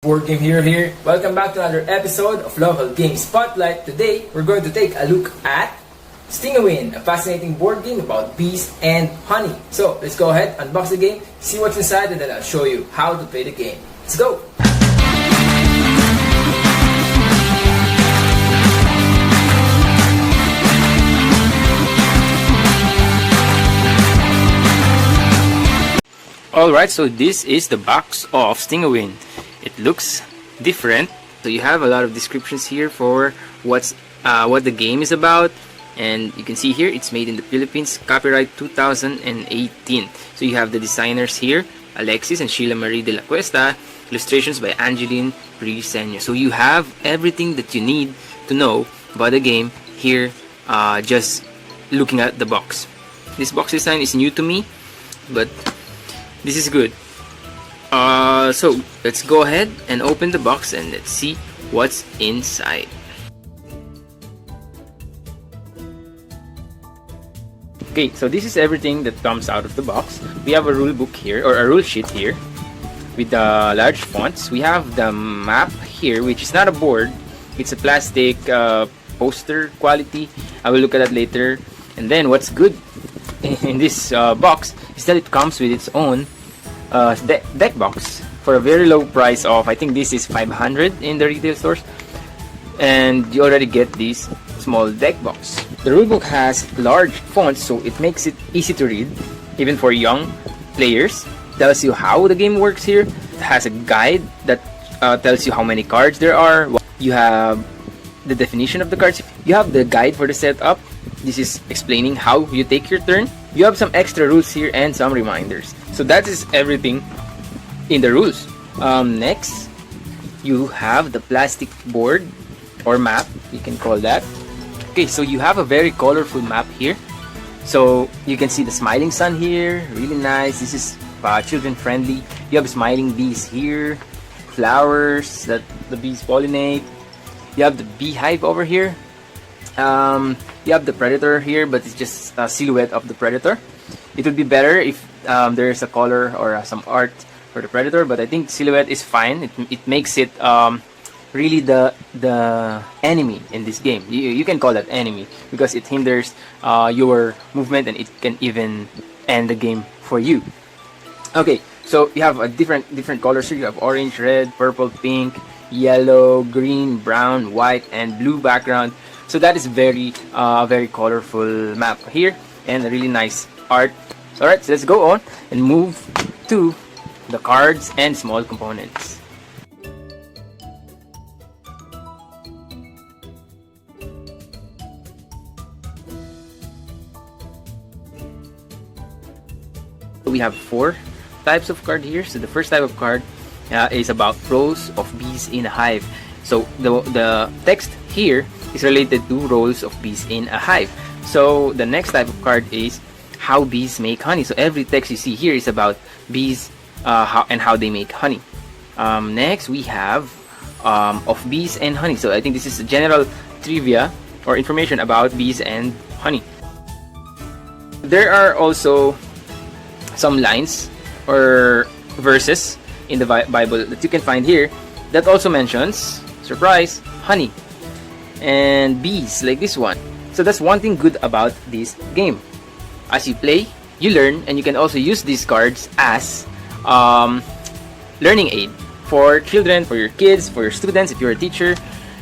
Board Game Hero here. Welcome back to another episode of Local Game Spotlight. Today, we're going to take a look at Stingawin, a fascinating board game about bees and honey. So, let's go ahead, unbox the game, see what's inside, and then I'll show you how to play the game. Let's go! Alright, so this is the box of Stingawin. It looks different. So you have a lot of descriptions here for what the game is about. And you can see here, it's made in the Philippines, copyright 2018. So you have the designers here, Alexis and Sheila Dela Cuesta, illustrations by Angeline Briseño. So you have everything that you need to know about the game here, just looking at the box. This box design is new to me, but this is good. So let's go ahead and open the box and let's see what's inside. Okay, so this is everything that comes out of the box. We have a rule book here, or a rule sheet here, with the large fonts. We have the map here, which is not a board. It's a plastic poster quality. I will look at that later. And then what's good in this box is that it comes with its own deck box for a very low price of, I think this is 500 in the retail stores, and you already get this small deck box. The rulebook has large fonts, so it makes it easy to read even for young players. Tells you how the game works here. It has a guide that tells you how many cards there are. You have the definition of the cards. You have the guide for the setup. This is explaining how you take your turn. You have some extra rules here and some reminders. So that is everything in the rules. Next, you have the plastic board or map, you can call that. Okay, so you have a very colorful map here. So you can see the smiling sun here, really nice. This is children friendly. You have smiling bees here, flowers that the bees pollinate. You have the beehive over here. You have the predator here, but it's just a silhouette of the predator. It would be better if there's a color or some art for the predator, but I think silhouette is fine. It makes it really the enemy in this game. You can call that enemy because it hinders your movement, and it can even end the game for you. Okay, so you have a different colors here. You have orange, red, purple, pink, yellow, green, brown, white, and blue background. So that is very colorful map here, and a really nice art. Alright, so let's go on and move to the cards and small components. We have 4 types of card here. So the first type of card is about rows of bees in a hive. So the text here is related to rows of bees in a hive. So the next type of card is how bees make honey. So every text you see here is about bees how they make honey. Next we have of bees and honey. So I think this is general trivia or information about bees and honey. There are also some lines or verses in the Bible that you can find here that also mentions, surprise, honey and bees, like this one. So that's one thing good about this game. As you play, you learn, and you can also use these cards as learning aid for children, for your kids, for your students, if you're a teacher.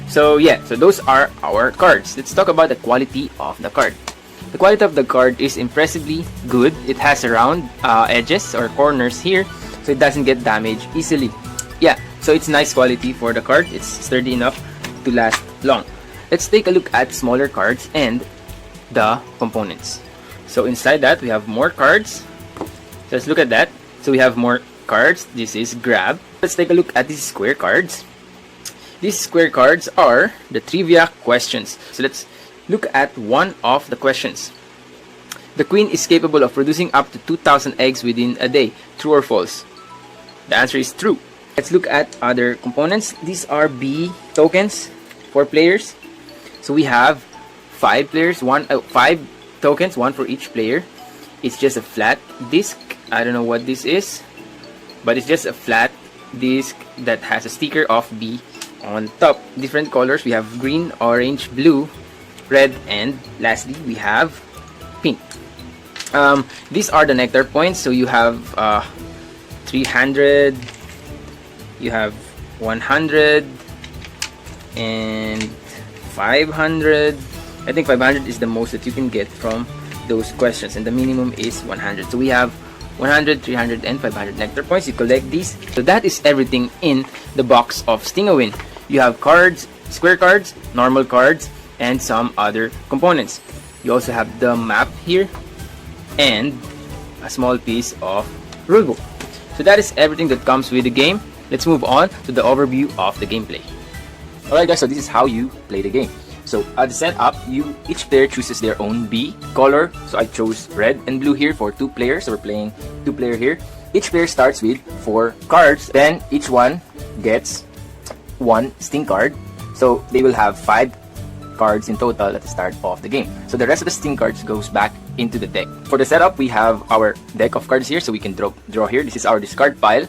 So yeah, so those are our cards. Let's talk about the quality of the card. The quality of the card is impressively good. It has round edges or corners here, so it doesn't get damaged easily. Yeah, so it's nice quality for the card. It's sturdy enough to last long. Let's take a look at smaller cards and the components. So inside that, we have more cards. So let's look at that. So we have more cards. This is grab. Let's take a look at these square cards. These square cards are the trivia questions. So let's look at one of the questions. The queen is capable of producing up to 2,000 eggs within a day. True or false? The answer is true. Let's look at other components. These are bee tokens for players. So we have 5 players, 5 tokens, 1 for each player. It's just a flat disc. I don't know what this is, but it's just a flat disc that has a sticker of B on top. Different colors. We have green, orange, blue, red, and lastly we have pink. These are the nectar points. So you have 300, you have 100, and 500. I think 500 is the most that you can get from those questions, and the minimum is 100. So we have 100, 300, and 500 nectar points. You collect these. So that is everything in the box of Sting-A-Win. You have cards, square cards, normal cards, and some other components. You also have the map here and a small piece of rulebook. So that is everything that comes with the game. Let's move on to the overview of the gameplay. Alright guys, so this is how you play the game. So at the setup, each player chooses their own B color. So I chose red and blue here for 2 players. So we're playing 2-player here. Each player starts with 4 cards. Then each one gets 1 Sting card. So they will have 5 cards in total at the start of the game. So the rest of the Sting cards goes back into the deck. For the setup, we have our deck of cards here. So we can draw here. This is our discard pile.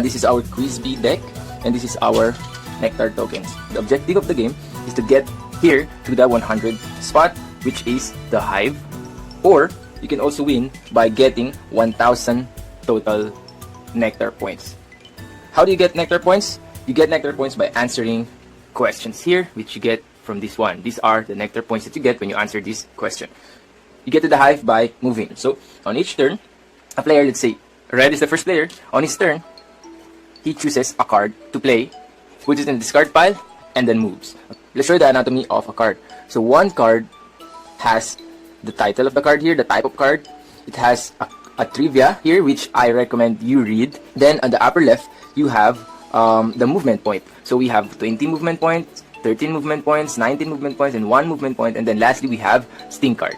This is our quiz B deck. And this is our nectar tokens. The objective of the game is to get here to the 100 spot, which is the hive, or you can also win by getting 1000 total nectar points. How do you get nectar points? You get nectar points by answering questions here, which you get from this one. These are the nectar points that you get when you answer this question. You get to the hive by moving. So on each turn, a player, let's say red is the first player, on his turn he chooses a card to play, puts it in the discard pile, and then moves. Let's show you the anatomy of a card. So one card has the title of the card here, the type of card. It has a trivia here, which I recommend you read. Then on the upper left, you have the movement point. So we have 20 movement points, 13 movement points, 19 movement points, and 1 movement point. And then lastly, we have Sting card.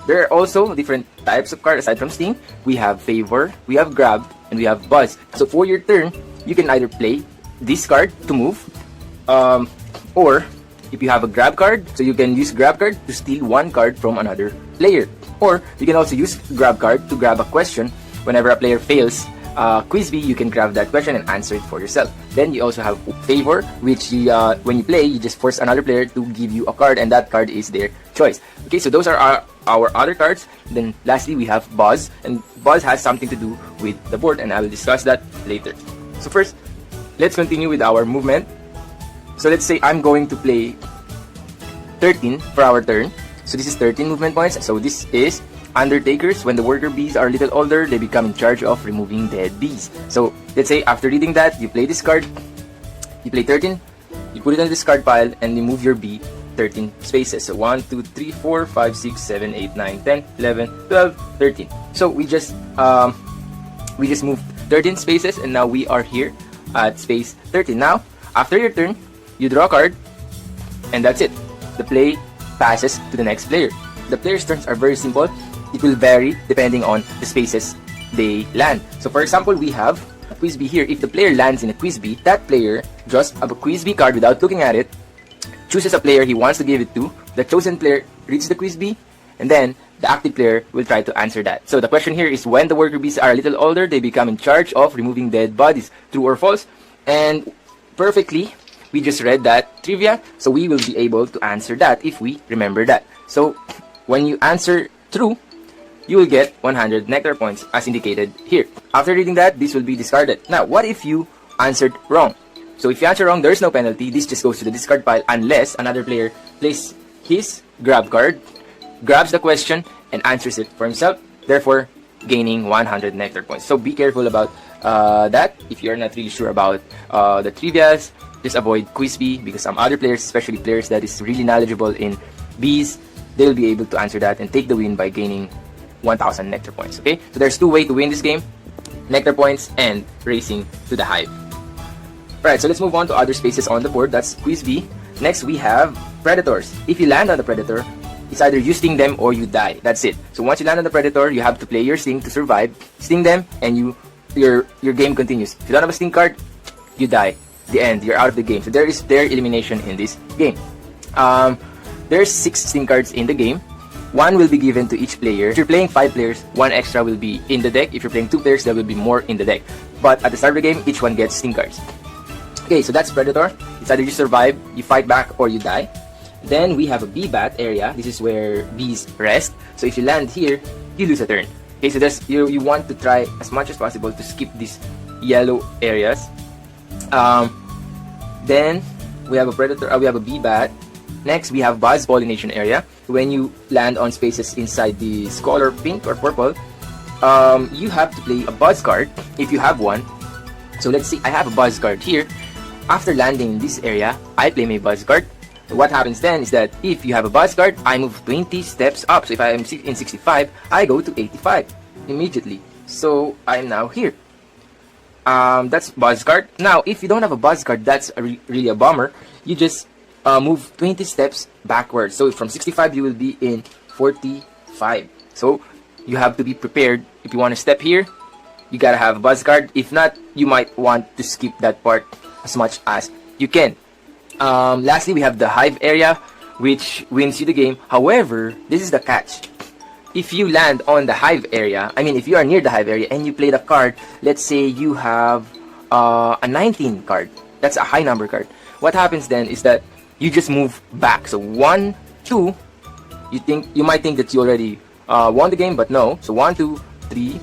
There are also different types of cards aside from Sting. We have Favor, we have Grab, and we have Buzz. So for your turn, you can either play this card to move, or if you have a grab card, so you can use grab card to steal 1 card from another player, or you can also use grab card to grab a question. Whenever a player fails quiz B, you can grab that question and answer it for yourself. Then you also have Favor, which when you play, you just force another player to give you a card, and that card is their choice. Okay, so those are our other cards. Then lastly, we have Buzz, and Buzz has something to do with the board, and I will discuss that later. So first, let's continue with our movement. So let's say I'm going to play 13 for our turn. So this is 13 movement points. So this is Undertakers. When the worker bees are a little older, they become in charge of removing dead bees. So let's say after reading that, you play this card. You play 13, you put it on the discard pile, and you move your bee 13 spaces. So 1, 2, 3, 4, 5, 6, 7, 8, 9, 10, 11, 12, 13. So we just moved 13 spaces, and now we are here at space 13. Now, after your turn, you draw a card, and that's it. The play passes to the next player. The player's turns are very simple. It will vary depending on the spaces they land. So for example, we have a quiz B here. If the player lands in a quiz B, that player draws a quiz B card without looking at it, chooses a player he wants to give it to. The chosen player reads the quiz B, and then the active player will try to answer that. So the question here is, when the worker bees are a little older, they become in charge of removing dead bodies. True or false? And perfectly, we just read that trivia, so we will be able to answer that if we remember that. So when you answer true, you will get 100 nectar points as indicated here. After reading that, this will be discarded. Now, what if you answered wrong? So if you answer wrong, there is no penalty. This just goes to the discard pile unless another player plays his grab card, grabs the question, and answers it for himself, therefore gaining 100 nectar points. So be careful about that. If you're not really sure about the trivias, just avoid quiz B, because some other players, especially players that is really knowledgeable in bees, they will be able to answer that and take the win by gaining 1000 nectar points. Okay, so there's 2 ways to win this game: nectar points and racing to the hive. Alright, so let's move on to other spaces on the board. That's quiz B. Next, we have predators. If you land on the predator, it's either you sting them or you die. That's it. So once you land on the predator, you have to play your sting to survive. Sting them, and your game continues. If you don't have a sting card, you die. The end. You're out of the game. So there is player elimination in this game. There's 6 sting cards in the game. 1 will be given to each player. If you're playing 5 players, 1 extra will be in the deck. If you're playing 2 players, there will be more in the deck. but at the start of the game, each one gets sting cards. Okay, so that's Predator. It's either you survive, you fight back, or you die. Then we have a B-Bat area. This is where bees rest. So if you land here, you lose a turn. Okay, so there's you want to try as much as possible to skip these yellow areas. Then we have a Predator. We have a B-Bat. Next, we have Buzz Pollination area. When you land on spaces inside the color pink or purple, you have to play a Buzz card if you have one. So let's see, I have a Buzz card here. After landing in this area, I play my Buzz card. What happens then is that if you have a Buzz card, I move 20 steps up. So if I am in 65, I go to 85 immediately. So I'm now here. That's Buzz card. Now, if you don't have a Buzz card, that's really a bummer. You just move 20 steps backwards. So from 65, you will be in 45. So you have to be prepared. If you want to step here, you gotta have a Buzz card. If not, you might want to skip that part as much as you can. Lastly, we have the Hive area, which wins you the game. However, this is the catch. If you land on the Hive area, if you are near the Hive area and you play the card, let's say you have a 19 card. That's a high number card. What happens then is that you just move back. So 1, 2, you might think that you already won the game, but no. So 1, 2, 3,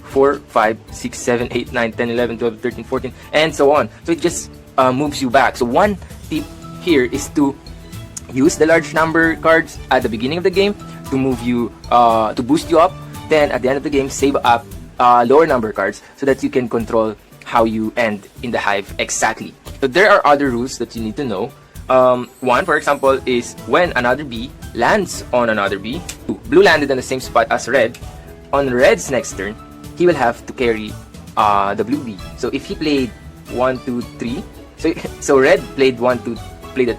4, 5, 6, 7, 8, 9, 10, 11, 12, 13, 14, and so on. So it just moves you back. So one tip here is to use the large number cards at the beginning of the game to move you, to boost you up. Then at the end of the game, save up lower number cards so that you can control how you end in the Hive exactly. So there are other rules that you need to know. One, for example, is when another bee lands on another bee. Blue landed on the same spot as red. On red's next turn, he will have to carry the blue bee. So if he played 1, 2, 3, so red played 1, 2, played a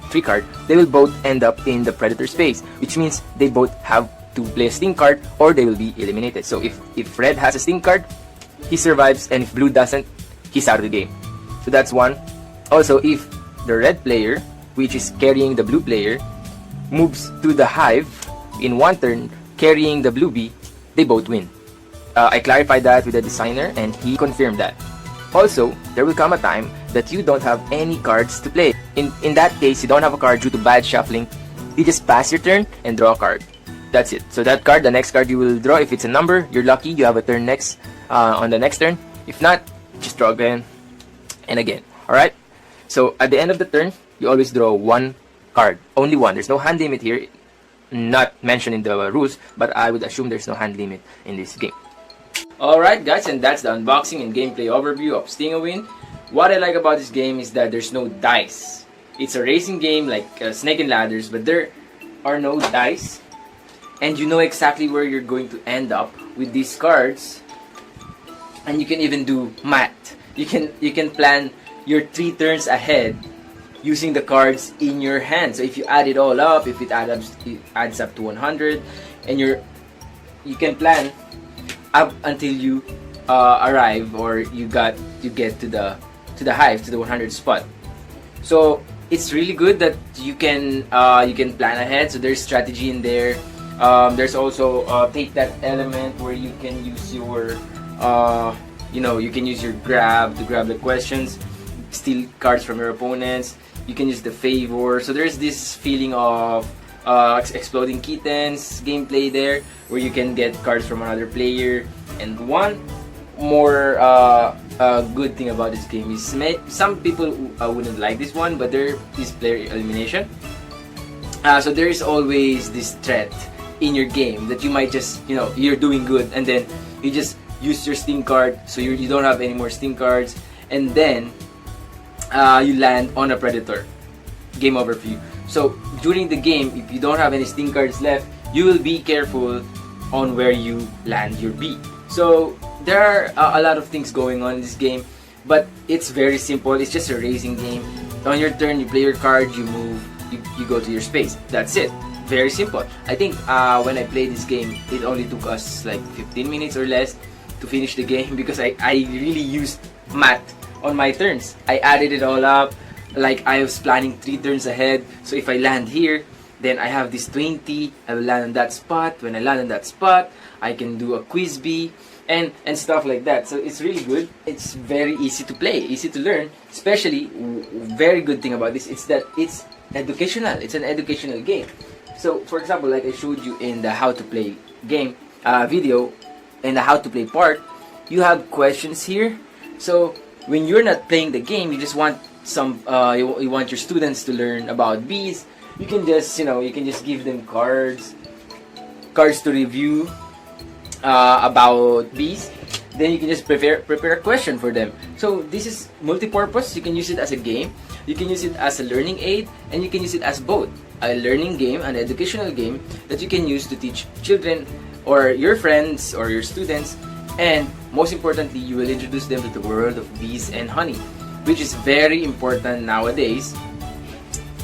3 card, they will both end up in the predator space, which means they both have to play a sting card or they will be eliminated. So if red has a sting card, he survives, and if blue doesn't, he's out of the game. So that's one. Also, if the red player, which is carrying the blue player, moves to the hive in one turn carrying the blue bee, they both win. I clarified that with the designer and he confirmed that. Also, there will come a time that you don't have any cards to play. In that case, you don't have a card due to bad shuffling. You just pass your turn and draw a card. That's it. So that card, the next card you will draw, if it's a number, you're lucky, you have a turn next on the next turn. If not, just draw again and again. Alright? So at the end of the turn, you always draw one card. Only one. There's no hand limit here. Not mentioned in the rules, but I would assume there's no hand limit in this game. Alright guys, and that's the unboxing and gameplay overview of Sting-A-Win. What I like about this game is that there's no dice. It's a racing game like Snake and Ladders, but there are no dice. And you know exactly where you're going to end up with these cards. And you can even do math. You can plan your 3 turns ahead using the cards in your hand. So if you add it all up, if it adds up to 100, and you can plan up until you arrive or you get to the hive, to the 100 spot. So it's really good that you can plan ahead. So there's strategy in there. There's also take that element where you can use your you can use your grab to grab the questions, steal cards from your opponents. You can use the favor. So there's this feeling of exploding kittens gameplay there, where you can get cards from another player. And one more good thing about this game is some people wouldn't like this one, but there is player elimination. So there is always this threat in your game that you might just, you're doing good and then you just use your sting card, so you don't have any more sting cards, and then you land on a predator. Game over for you. So during the game, if you don't have any sting cards left, you will be careful on where you land your bee. So there are a lot of things going on in this game, but it's very simple. It's just a racing game. On your turn, you play your card, you move, you go to your space. That's it. Very simple. I think when I played this game, it only took us like 15 minutes or less to finish the game because I really used math on my turns. I added it all up. Like I was planning 3 turns ahead. So if I land here, then I have this 20. I will land on that spot. When I land on that spot, I can do a quiz bee. and stuff like that. So it's really good. It's very easy to play, easy to learn. Especially, very good thing about this is that it's educational. It's an educational game. So for example, like I showed you in the how to play game video, in the how to play part, you have questions here. So when you're not playing the game, you just want some you want your students to learn about bees. You can just give them cards to review about bees. Then you can just prepare a question for them. So this is multi-purpose. You can use it as a game, you can use it as a learning aid, and you can use it as both a learning game and educational game that you can use to teach children or your friends or your students. And most importantly, you will introduce them to the world of bees and honey, which is very important nowadays.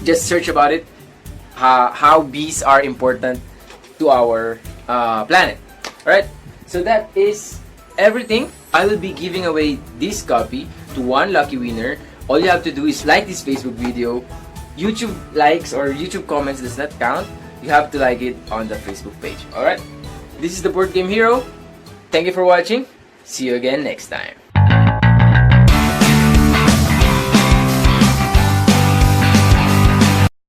Just search about it, how bees are important to our planet. Alright, so that is everything. I will be giving away this copy to one lucky winner. All you have to do is like this Facebook video. YouTube likes or YouTube comments does not count. You have to like it on the Facebook page. Alright, this is the Board Game Hero. Thank you for watching. See you again next time.